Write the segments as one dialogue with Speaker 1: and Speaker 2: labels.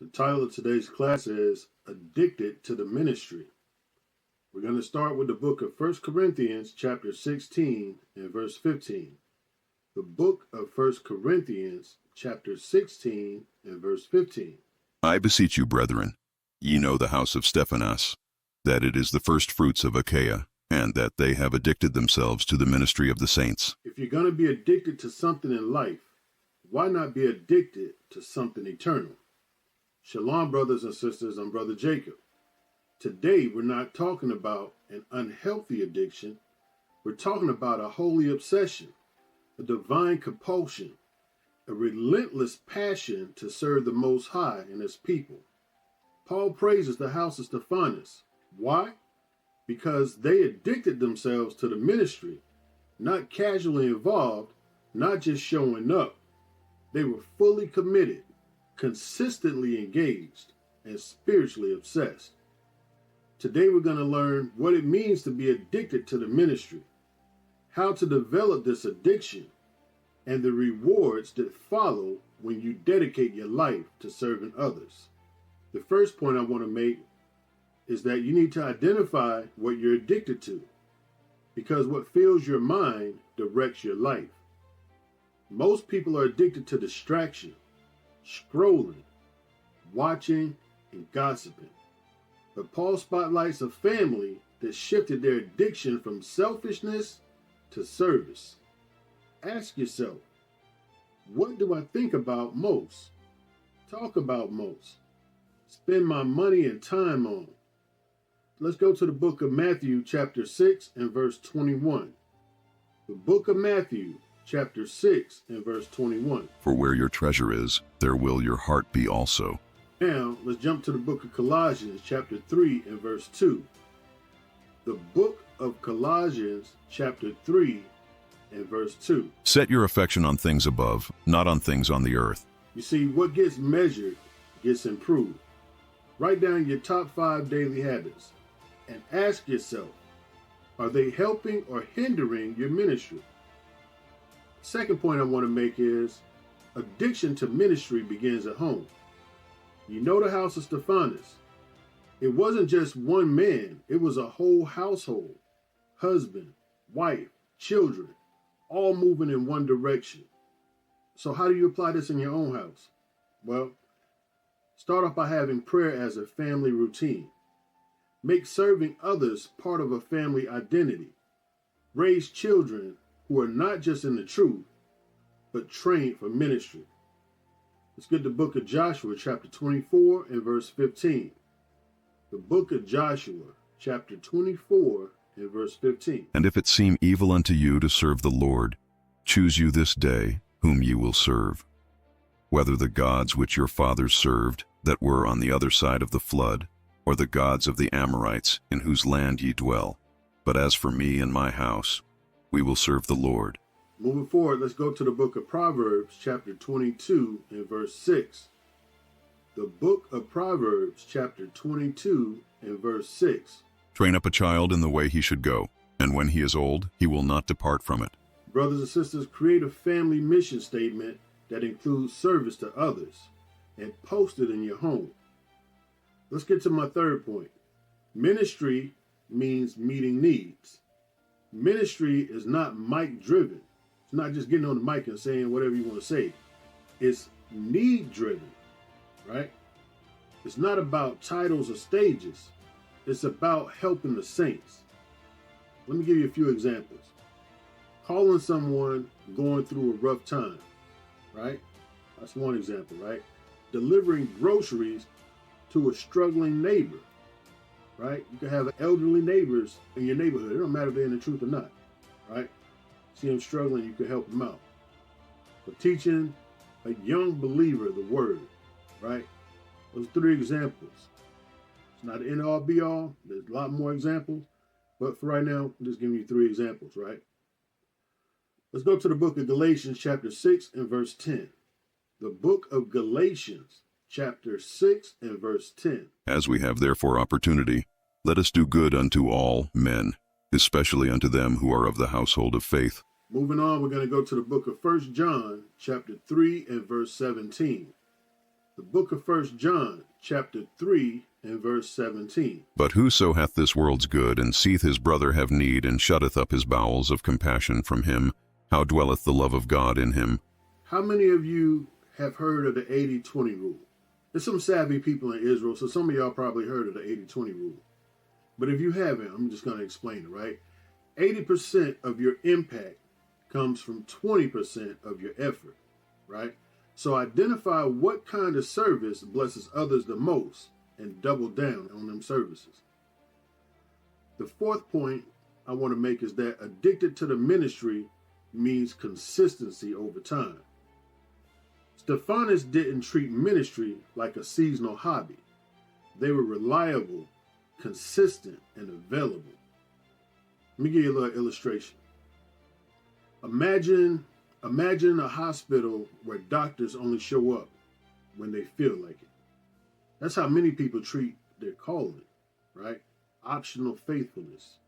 Speaker 1: The title of today's class is Addicted to the Ministry. We're going to start with the book of 1 Corinthians chapter 16 and verse 15. The book of 1 Corinthians chapter 16 and verse 15.
Speaker 2: I beseech you, brethren, ye know the house of Stephanas, that it is the first fruits of Achaia, and that they have addicted themselves to the ministry of the saints.
Speaker 1: If you're going to be addicted to something in life, why not be addicted to something eternal? Shalom, brothers and sisters. I'm Brother Jacob. Today, we're not talking about an unhealthy addiction. We're talking about a holy obsession, a divine compulsion, a relentless passion to serve the Most High and His people. Paul praises the house of Stephanas. Why? Because they addicted themselves to the ministry, not casually involved, not just showing up. They were fully committed, consistently engaged, and spiritually obsessed. Today we're going to learn what it means to be addicted to the ministry, how to develop this addiction, and the rewards that follow when you dedicate your life to serving others. The first point I want to make is that you need to identify what you're addicted to, because what fills your mind directs your life. Most people are addicted to distraction, scrolling, watching, and gossiping. But Paul spotlights a family that shifted their addiction from selfishness to service. Ask yourself, what do I think about most? Talk about most? Spend my money and time on? Let's go to the book of Matthew chapter 6 and verse 21. The book of Matthew chapter 6 and verse 21.
Speaker 2: For where your treasure is, there will your heart be also.
Speaker 1: Now, let's jump to the book of Colossians chapter 3 and verse 2. The book of Colossians chapter 3 and verse 2.
Speaker 2: Set your affection on things above, not on things on the earth.
Speaker 1: You see, what gets measured gets improved. Write down your top 5 daily habits and ask yourself, are they helping or hindering your ministry? Second point I want to make is addiction to ministry begins at home. You know the house of Stephanas. It wasn't just one man. It was a whole household. Husband, wife, children, all moving in one direction. So how do you apply this in your own house? Well, start off by having prayer as a family routine. Make serving others part of a family identity. Raise children who are not just in the truth, but trained for ministry. Let's get the book of Joshua, chapter 24 and verse 15. The book of Joshua, chapter 24 and verse 15.
Speaker 2: And if it seem evil unto you to serve the Lord, choose you this day whom ye will serve, whether the gods which your fathers served that were on the other side of the flood, or the gods of the Amorites in whose land ye dwell. But as for me and my house, we will serve the Lord.
Speaker 1: Moving forward, let's go to the book of Proverbs, chapter 22 and verse 6. The book of Proverbs, chapter 22 and verse 6.
Speaker 2: Train up a child in the way he should go, and when he is old, he will not depart from it.
Speaker 1: Brothers and sisters, create a family mission statement that includes service to others and post it in your home. Let's get to my third point. Ministry means meeting needs. Ministry is not mic driven. It's not just getting on the mic and saying whatever you want to say. It's need driven, right? It's not about titles or stages. It's about helping the saints. Let me give you a few examples. Calling someone going through a rough time, right? That's one example, right? Delivering groceries to a struggling neighbor, right? You can have elderly neighbors in your neighborhood. It don't matter if they're in the truth or not, right? See them struggling, you can help them out. But teaching a young believer the word, right? Those 3 examples. It's not an end-all be-all. There's a lot more examples. But for right now, I'm just giving you 3 examples, right? Let's go to the book of Galatians, chapter 6 and verse 10. The book of Galatians, chapter 6 and verse 10.
Speaker 2: As we have therefore opportunity, let us do good unto all men, especially unto them who are of the household of faith.
Speaker 1: Moving on, we're going to go to the book of 1 John, chapter 3 and verse 17. The book of 1 John, chapter 3, and verse 17.
Speaker 2: But whoso hath this world's good, and seeth his brother have need, and shutteth up his bowels of compassion from him, how dwelleth the love of God in him?
Speaker 1: How many of you have heard of the 80-20 rule? There's some savvy people in Israel, so some of y'all probably heard of the 80-20 rule. But if you haven't, I'm just going to explain it, right? 80% of your impact comes from 20% of your effort, right? So identify what kind of service blesses others the most and double down on them services. The fourth point I want to make is that addicted to the ministry means consistency over time. Stephanas didn't treat ministry like a seasonal hobby. They were reliable, consistent, and available. Let me give you a little illustration. Imagine a hospital where doctors only show up when they feel like it. That's how many people treat their calling, right? Optional faithfulness.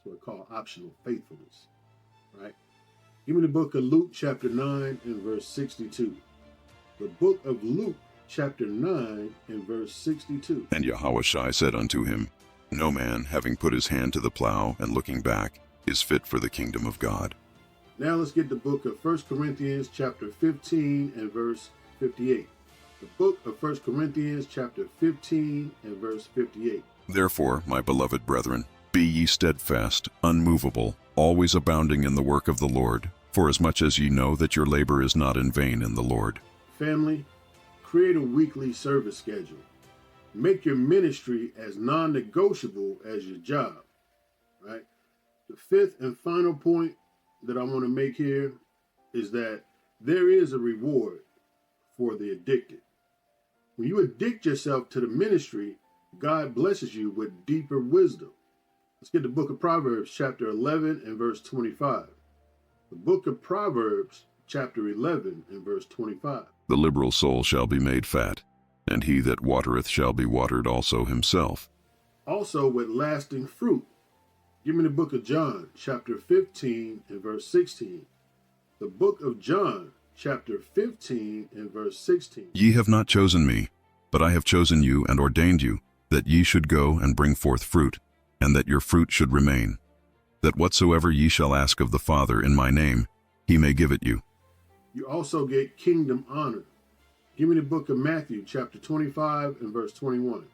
Speaker 1: That's what we call optional faithfulness, right? Give me the book of Luke chapter 9 and verse 62. The book of Luke chapter 9 and verse 62.
Speaker 2: And Yahushua said unto him, No man, having put his hand to the plow and looking back, is fit for the kingdom of God.
Speaker 1: Now let's get the book of 1 Corinthians chapter 15 and verse 58. The book of 1 Corinthians chapter 15 and verse 58.
Speaker 2: Therefore, my beloved brethren, be ye steadfast, unmovable, always abounding in the work of the Lord, forasmuch as ye know that your labor is not in vain in the Lord.
Speaker 1: Family, create a weekly service schedule. Make your ministry as non-negotiable as your job, right? The fifth and final point that I want to make here is that there is a reward for the addicted. When you addict yourself to the ministry, God blesses you with deeper wisdom. Let's get the book of Proverbs chapter 11 and verse 25. The book of Proverbs chapter 11 and verse 25.
Speaker 2: The liberal soul shall be made fat, and he that watereth shall be watered also himself.
Speaker 1: Also with lasting fruit. Give me the book of John chapter 15 and verse 16. The book of John chapter 15 and verse 16.
Speaker 2: Ye have not chosen me, but I have chosen you and ordained you, that ye should go and bring forth fruit, and that your fruit should remain, that whatsoever ye shall ask of the Father in my name, he may give it you.
Speaker 1: You also get kingdom honor. Give me the book of Matthew chapter 25 and verse 21.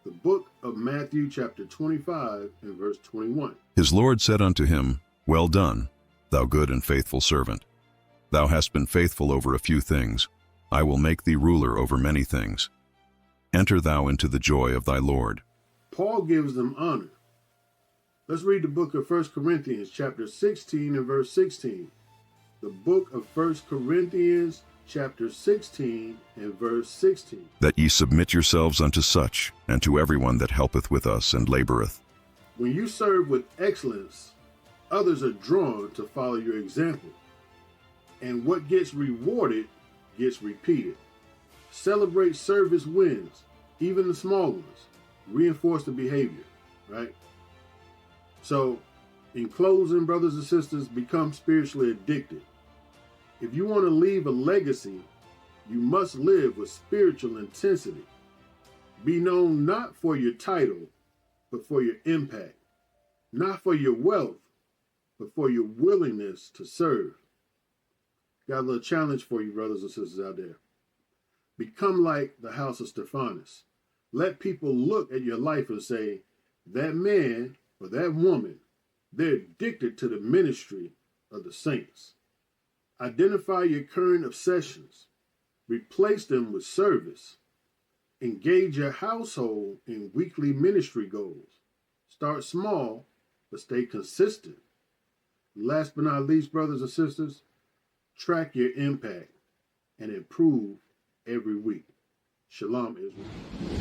Speaker 1: The book of Matthew chapter 25 and verse 21.
Speaker 2: His Lord said unto him, Well done, thou good and faithful servant. Thou hast been faithful over a few things. I will make thee ruler over many things. Enter thou into the joy of thy Lord.
Speaker 1: Paul gives them honor. Let's read the book of 1 Corinthians chapter 16 and verse 16. The book of 1 Corinthians chapter 16 and verse 16.
Speaker 2: That ye submit yourselves unto such, and to everyone that helpeth with us and laboreth.
Speaker 1: When you serve with excellence, others are drawn to follow your example. And what gets rewarded gets repeated. Celebrate service wins, even the small ones. Reinforce the behavior, right? So, in closing, brothers and sisters, become spiritually addicted. If you want to leave a legacy, you must live with spiritual intensity. Be known not for your title, but for your impact. Not for your wealth, but for your willingness to serve. Got a little challenge for you, brothers and sisters out there. Become like the house of Stephanas. Let people look at your life and say, that man or that woman, they're addicted to the ministry of the saints. Identify your current obsessions. Replace them with service. Engage your household in weekly ministry goals. Start small, but stay consistent. Last but not least, brothers and sisters, track your impact and improve every week. Shalom, Israel.